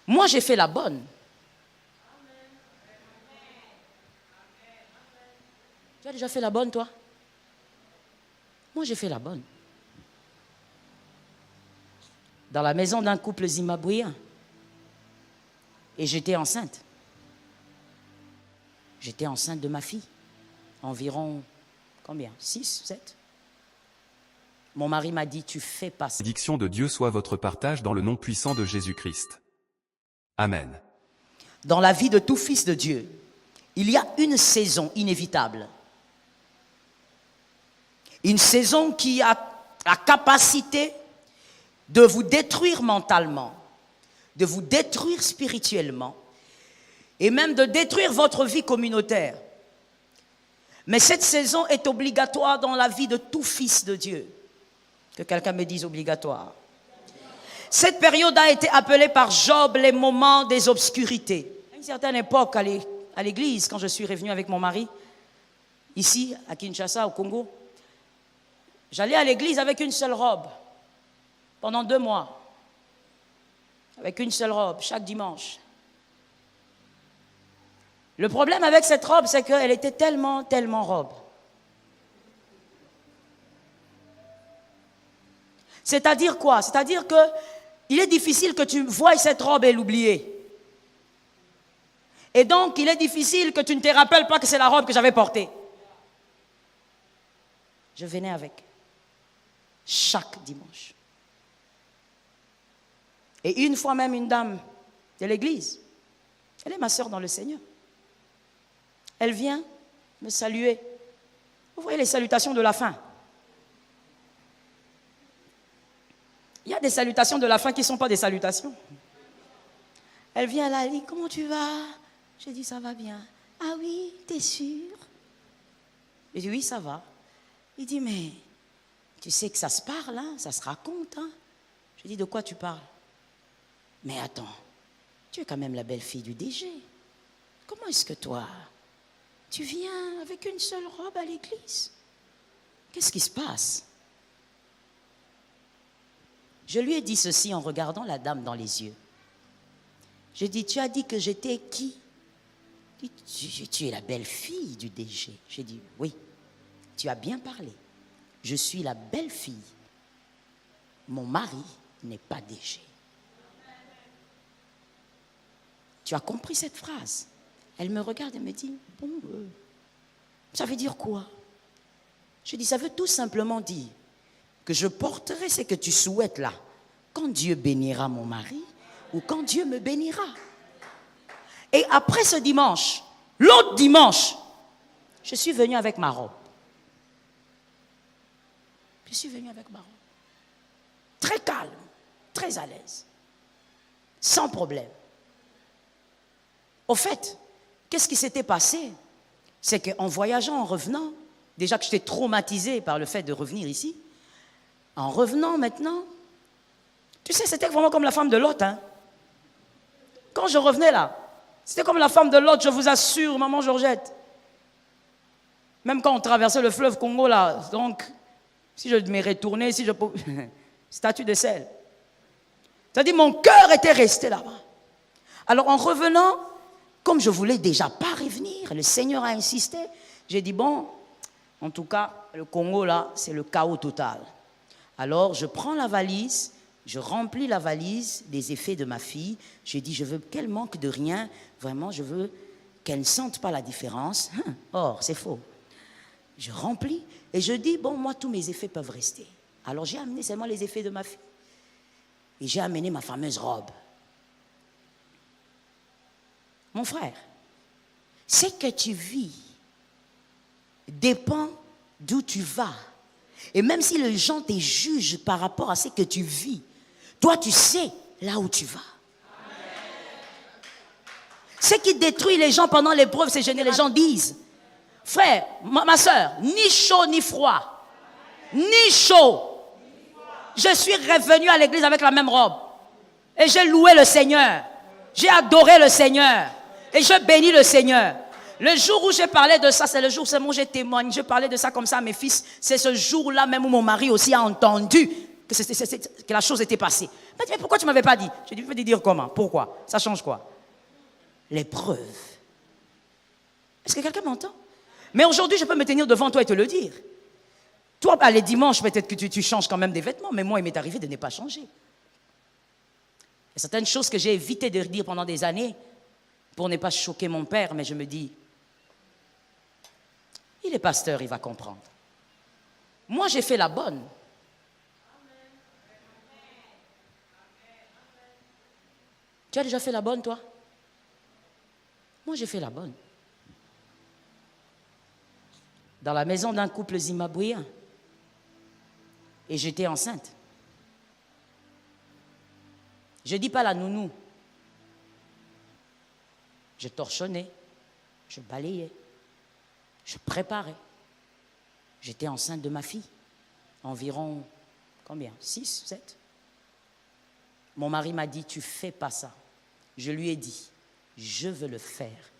Moi, j'ai fait la bonne. Tu as déjà fait la bonne, toi? Moi, j'ai fait la bonne. Dans la maison d'un couple zimbabwéen. Et j'étais enceinte. J'étais enceinte de ma fille. Environ, combien? 6, 7? Mon mari m'a dit, tu fais pas ça. La bénédiction de Dieu soit votre partage dans le nom puissant de Jésus-Christ. Amen. Dans la vie de tout fils de Dieu, il y a une saison inévitable. Une saison qui a la capacité de vous détruire mentalement, de vous détruire spirituellement et même de détruire votre vie communautaire. Mais cette saison est obligatoire dans la vie de tout fils de Dieu. Que quelqu'un me dise obligatoire. Cette période a été appelée par Job les moments des obscurités. À une certaine époque, à l'église, quand je suis revenu avec mon mari, ici, à Kinshasa, au Congo, j'allais à l'église avec une seule robe, pendant 2 mois. Avec une seule robe, chaque dimanche. Le problème avec cette robe, c'est qu'elle était tellement robe. C'est-à-dire quoi? C'est-à-dire qu'il est difficile que tu voies cette robe et l'oublier. Et donc, il est difficile que tu ne te rappelles pas que c'est la robe que j'avais portée. Je venais avec. Chaque dimanche. Et une fois même, une dame de l'église, elle est ma sœur dans le Seigneur. Elle vient me saluer. Vous voyez les salutations de la fin. Il y a des salutations de la fin qui ne sont pas des salutations. Elle vient là, elle dit, comment tu vas? Je dis, ça va bien. Ah oui, t'es sûr? Je dis, oui, ça va. Il dit, mais tu sais que ça se parle, hein? Ça se raconte. Hein? Je dis, de quoi tu parles? Mais attends, tu es quand même la belle-fille du DG. Comment est-ce que toi, tu viens avec une seule robe à l'église? Qu'est-ce qui se passe? Je lui ai dit ceci en regardant la dame dans les yeux. Je dis, tu as dit que j'étais qui? Il dit, tu es la belle-fille du DG. J'ai dit, oui, tu as bien parlé. Je suis la belle-fille. Mon mari n'est pas DG. Tu as compris cette phrase? Elle me regarde et me dit, bon, ça veut dire quoi? Je dis, ça veut tout simplement dire que je porterai ce que tu souhaites là, quand Dieu bénira mon mari ou quand Dieu me bénira. Et après ce dimanche, l'autre dimanche, je suis venue avec ma robe. Je suis venue avec ma robe. Très calme, très à l'aise, sans problème. Au fait, qu'est-ce qui s'était passé? C'est qu'en voyageant, en revenant, déjà que j'étais traumatisée par le fait de revenir ici, en revenant maintenant, tu sais, c'était vraiment comme la femme de Lot. Hein? Quand je revenais là, c'était comme la femme de Lot, je vous assure, maman Georgette. Même quand on traversait le fleuve Congo là, donc, si je me retournais, si je pouvais... statue de sel. C'est-à-dire, mon cœur était resté là-bas. Alors, en revenant, comme je voulais déjà pas revenir, le Seigneur a insisté, j'ai dit, bon, en tout cas, le Congo là, c'est le chaos total. Alors, je prends la valise, je remplis la valise des effets de ma fille. Je dis, je veux qu'elle manque de rien. Vraiment, je veux qu'elle ne sente pas la différence. Or, c'est faux. Je remplis et je dis, bon, moi, tous mes effets peuvent rester. Alors, j'ai amené seulement les effets de ma fille. Et j'ai amené ma fameuse robe. Mon frère, ce que tu vis dépend d'où tu vas. Et même si les gens te jugent par rapport à ce que tu vis, toi tu sais là où tu vas. Ce qui détruit les gens pendant l'épreuve, c'est que les gens disent, frère, ma soeur, ni chaud ni froid, ni chaud. Je suis revenu à l'église avec la même robe. Et j'ai loué le Seigneur. J'ai adoré le Seigneur. Et je bénis le Seigneur. Le jour où j'ai parlé de ça, c'est le jour où j'ai témoigné. Je parlais de ça comme ça à mes fils. C'est ce jour-là même où mon mari aussi a entendu que la chose était passée. Elle m'a dit, mais pourquoi tu ne m'avais pas dit? J'ai dit, je vais te dire comment, pourquoi? Ça change quoi? L'épreuve. Est-ce que quelqu'un m'entend? Mais aujourd'hui, je peux me tenir devant toi et te le dire. Toi, les dimanches, peut-être que tu changes quand même des vêtements, mais moi, il m'est arrivé de ne pas changer. Il y a certaines choses que j'ai évité de dire pendant des années pour ne pas choquer mon père, mais je me dis, il est pasteur, il va comprendre. Moi, j'ai fait la bonne. Tu as déjà fait la bonne, toi? Moi, j'ai fait la bonne. Dans la maison d'un couple zimbabwéen. Et j'étais enceinte. Je ne dis pas la nounou. Je torchonnais, je balayais, je préparais. J'étais enceinte de ma fille. Environ, combien? 6, 7. Mon mari m'a dit, tu ne fais pas ça. Je lui ai dit, je veux le faire.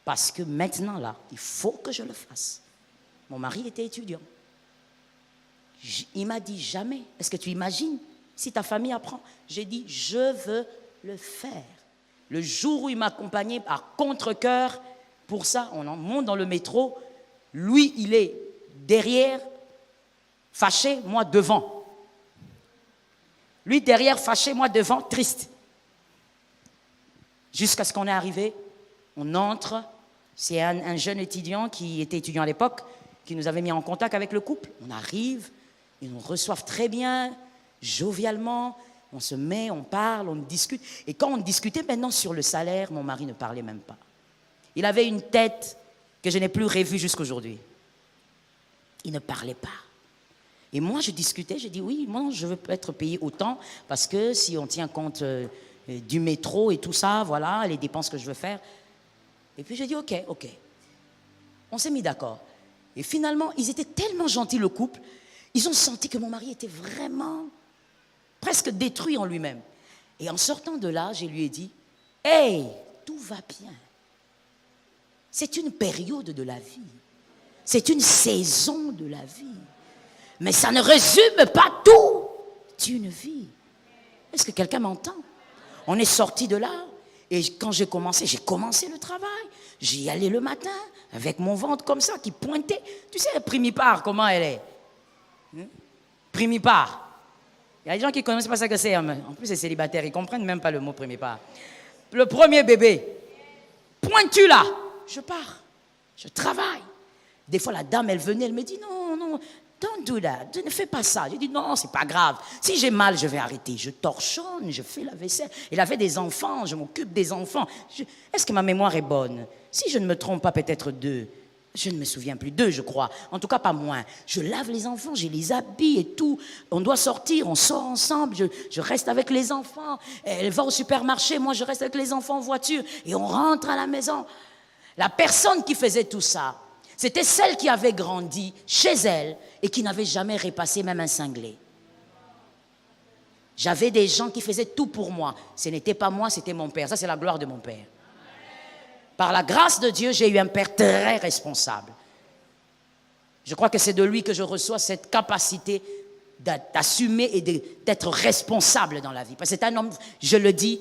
Parce que maintenant, là, il faut que je le fasse. Mon mari était étudiant. Il m'a dit, jamais. Est-ce que tu imagines si ta famille apprend? J'ai dit, je veux le faire. Le jour où il m'accompagnait à contre-cœur, pour ça, on en monte dans le métro. Lui, il est derrière, fâché, moi devant. Lui derrière, fâché, moi devant, triste. Jusqu'à ce qu'on est arrivé, on entre. C'est un jeune étudiant qui était étudiant à l'époque, qui nous avait mis en contact avec le couple. On arrive, ils nous reçoivent très bien, jovialement. On se met, on parle, on discute. Et quand on discutait maintenant sur le salaire, mon mari ne parlait même pas. Il avait une tête que je n'ai plus revue jusqu'aujourd'hui. Il ne parlait pas. Et moi, je discutais, je dis oui, moi, je veux être payé autant parce que si on tient compte du métro et tout ça, voilà, les dépenses que je veux faire. Et puis, j'ai dit ok. On s'est mis d'accord. Et finalement, ils étaient tellement gentils, le couple, ils ont senti que mon mari était vraiment presque détruit en lui-même. Et en sortant de là, je lui ai dit, hey, tout va bien. C'est une période de la vie. C'est une saison de la vie. Mais ça ne résume pas tout d'une vie. Est-ce que quelqu'un m'entend? On est sorti de là. Et quand j'ai commencé le travail. J'y allais le matin avec mon ventre comme ça qui pointait. Tu sais, primipare, comment elle est? Primipare. Il y a des gens qui ne connaissent pas ça que c'est. En plus, c'est célibataire. Ils ne comprennent même pas le mot primipare. Le premier bébé. Pointu là. Je pars. Je travaille. Des fois, la dame, elle venait, elle me dit, non, don't do that. Ne fais pas ça. Je dis, non, c'est pas grave. Si j'ai mal, je vais arrêter. Je torchonne, je fais la vaisselle. Il avait des enfants, je m'occupe des enfants. Est-ce que ma mémoire est bonne? Si je ne me trompe pas, peut-être 2. Je ne me souviens plus, 2, je crois. En tout cas, pas moins. Je lave les enfants, je les habille et tout. On doit sortir, on sort ensemble. Je reste avec les enfants. Elle va au supermarché, moi, je reste avec les enfants en voiture. Et on rentre à la maison. La personne qui faisait tout ça, c'était celle qui avait grandi chez elle et qui n'avait jamais repassé même un cinglé. J'avais des gens qui faisaient tout pour moi. Ce n'était pas moi, c'était mon père. Ça, c'est la gloire de mon père. Par la grâce de Dieu, j'ai eu un père très responsable. Je crois que c'est de lui que je reçois cette capacité d'assumer et d'être responsable dans la vie. Parce que c'est un homme, je le dis,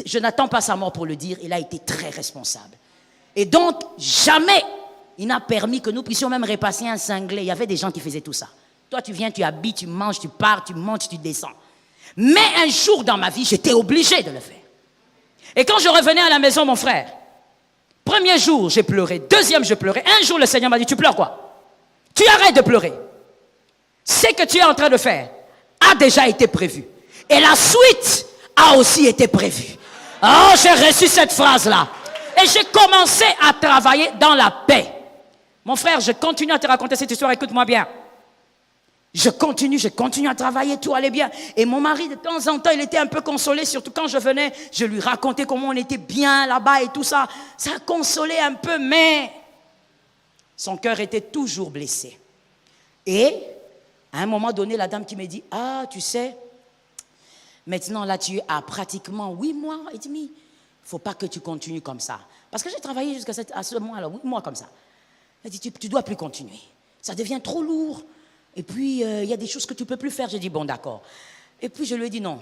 je n'attends pas sa mort pour le dire, il a été très responsable. Et donc, jamais il n'a permis que nous puissions même repasser un cinglé. Il y avait des gens qui faisaient tout ça. Toi, tu viens, tu habilles, tu manges, tu pars, tu montes, tu descends. Mais un jour dans ma vie, j'étais obligé de le faire. Et quand je revenais à la maison, mon frère, premier jour, j'ai pleuré. Deuxième, je pleurais. Un jour, le Seigneur m'a dit, tu pleures quoi? Tu arrêtes de pleurer. Ce que tu es en train de faire a déjà été prévu. Et la suite a aussi été prévue. Oh, j'ai reçu cette phrase-là. Et j'ai commencé à travailler dans la paix. Mon frère, je continue à te raconter cette histoire, écoute-moi bien. Je continue à travailler, tout allait bien. Et mon mari, de temps en temps, il était un peu consolé, surtout quand je venais, je lui racontais comment on était bien là-bas et tout ça. Ça a consolé un peu, mais son cœur était toujours blessé. Et à un moment donné, la dame qui me dit, ah, tu sais, maintenant là, tu as pratiquement 8 mois et demi. Il ne faut pas que tu continues comme ça. Parce que j'ai travaillé jusqu'à ce mois-là, 8 mois comme ça. Elle dit, tu ne dois plus continuer. Ça devient trop lourd. Et puis, il y a des choses que tu ne peux plus faire. J'ai dit, bon, d'accord. Et puis, je lui ai dit, non,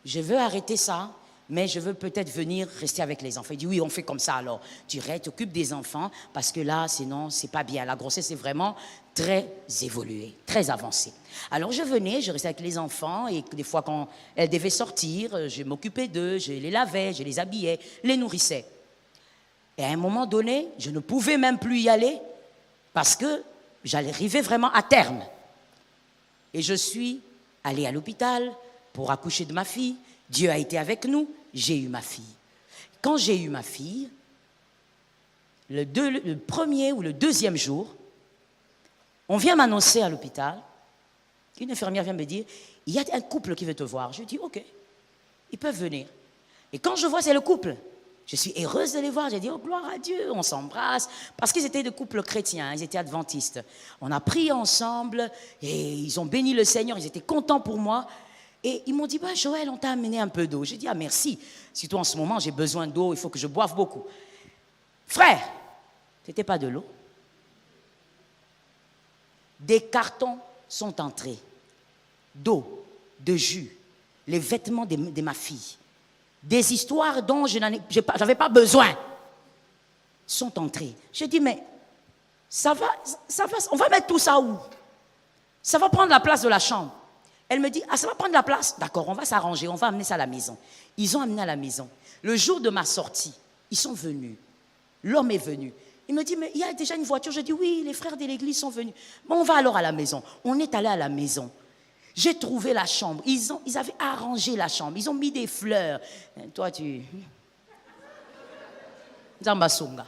je veux arrêter ça, mais je veux peut-être venir rester avec les enfants. Il dit, oui, on fait comme ça alors. Tu t'occupes des enfants, parce que là, sinon, c'est pas bien. La grossesse est vraiment très évoluée, très avancée. Alors, je venais, je restais avec les enfants, et des fois, quand elles devaient sortir, je m'occupais d'eux, je les lavais, je les habillais, les nourrissais. Et à un moment donné, je ne pouvais même plus y aller, parce que j'allais arriver vraiment à terme. Et je suis allée à l'hôpital pour accoucher de ma fille. Dieu a été avec nous, j'ai eu ma fille. Quand j'ai eu ma fille, le premier ou le deuxième jour, on vient m'annoncer à l'hôpital, une infirmière vient me dire, il y a un couple qui veut te voir. Je dis, ok, ils peuvent venir. Et quand je vois c'est le couple, je suis heureuse de les voir. J'ai dit, oh gloire à Dieu, on s'embrasse. Parce qu'ils étaient de couples chrétiens, ils étaient adventistes. On a prié ensemble et ils ont béni le Seigneur, ils étaient contents pour moi. Et ils m'ont dit, bah, Joël, on t'a amené un peu d'eau. J'ai dit, ah merci, surtout en ce moment, j'ai besoin d'eau, il faut que je boive beaucoup. Frère, c'était pas de l'eau. Des cartons sont entrés d'eau, de jus, les vêtements de ma fille. Des histoires dont je n'avais pas besoin sont entrées. J'ai dit, mais ça va, on va mettre tout ça où? Ça va prendre la place de la chambre. Elle me dit, ah, ça va prendre la place? D'accord, on va s'arranger, on va amener ça à la maison. Ils ont amené à la maison. Le jour de ma sortie, ils sont venus. L'homme est venu. Il me dit, mais il y a déjà une voiture. Je dis, oui, les frères de l'église sont venus. Bon, on va alors à la maison. On est allé à la maison. J'ai trouvé la chambre. Ils avaient arrangé la chambre. Ils ont mis des fleurs. Toi, tu... Zambasonga.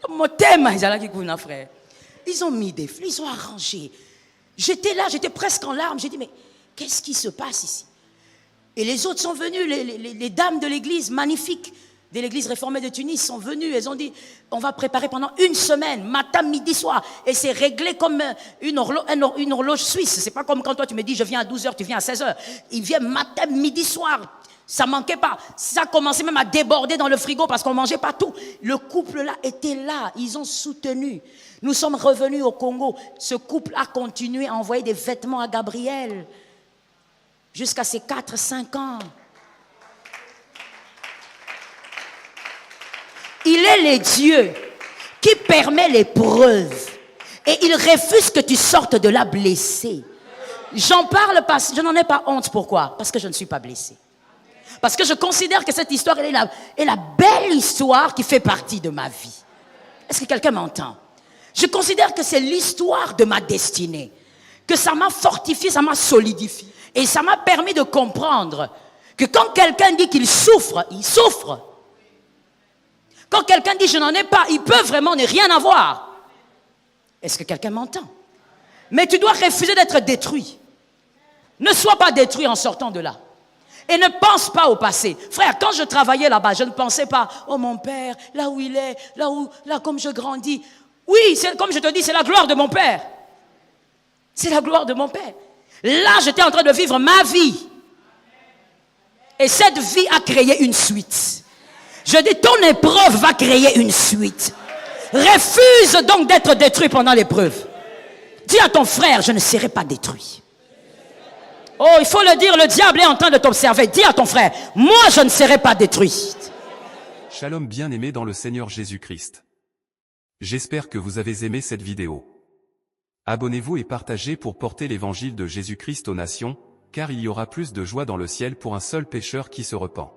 Mon thème, frère. Ils ont mis des fleurs, ils ont arrangé. J'étais là, j'étais presque en larmes. J'ai dit, mais qu'est-ce qui se passe ici? Et les autres sont venus, les dames de l'église, magnifiques, de l'église réformée de Tunis, sont venues. Elles ont dit, on va préparer pendant une semaine, matin, midi, soir. Et c'est réglé comme une horloge suisse. C'est pas comme quand toi tu me dis, je viens à 12h, tu viens à 16h. Ils viennent matin, midi, soir. Ça manquait pas. Ça commençait même à déborder dans le frigo parce qu'on mangeait pas tout. Le couple-là était là. Ils ont soutenu. Nous sommes revenus au Congo. Ce couple a continué à envoyer des vêtements à Gabriel jusqu'à ses 4-5 ans. Il est le Dieu qui permet l'épreuve et il refuse que tu sortes de là blessé. J'en parle parce que je n'en ai pas honte. Pourquoi? Parce que je ne suis pas blessé. Parce que je considère que cette histoire est la belle histoire qui fait partie de ma vie. Est-ce que quelqu'un m'entend? Je considère que c'est l'histoire de ma destinée. Que ça m'a fortifié, ça m'a solidifié. Et ça m'a permis de comprendre que quand quelqu'un dit qu'il souffre, il souffre. Quand quelqu'un dit je n'en ai pas, il peut vraiment ne rien avoir. Est-ce que quelqu'un m'entend? Mais tu dois refuser d'être détruit. Ne sois pas détruit en sortant de là. Et ne pense pas au passé. Frère, quand je travaillais là-bas, je ne pensais pas, oh mon père, là où il est, là comme je grandis. Oui, comme je te dis, c'est la gloire de mon père. C'est la gloire de mon père. Là, j'étais en train de vivre ma vie. Et cette vie a créé une suite. Je dis, ton épreuve va créer une suite. Refuse donc d'être détruit pendant l'épreuve. Dis à ton frère, je ne serai pas détruit. Oh, il faut le dire, le diable est en train de t'observer. Dis à ton frère, moi je ne serai pas détruit. Shalom bien-aimés dans le Seigneur Jésus-Christ. J'espère que vous avez aimé cette vidéo. Abonnez-vous et partagez pour porter l'évangile de Jésus-Christ aux nations, car il y aura plus de joie dans le ciel pour un seul pécheur qui se repent.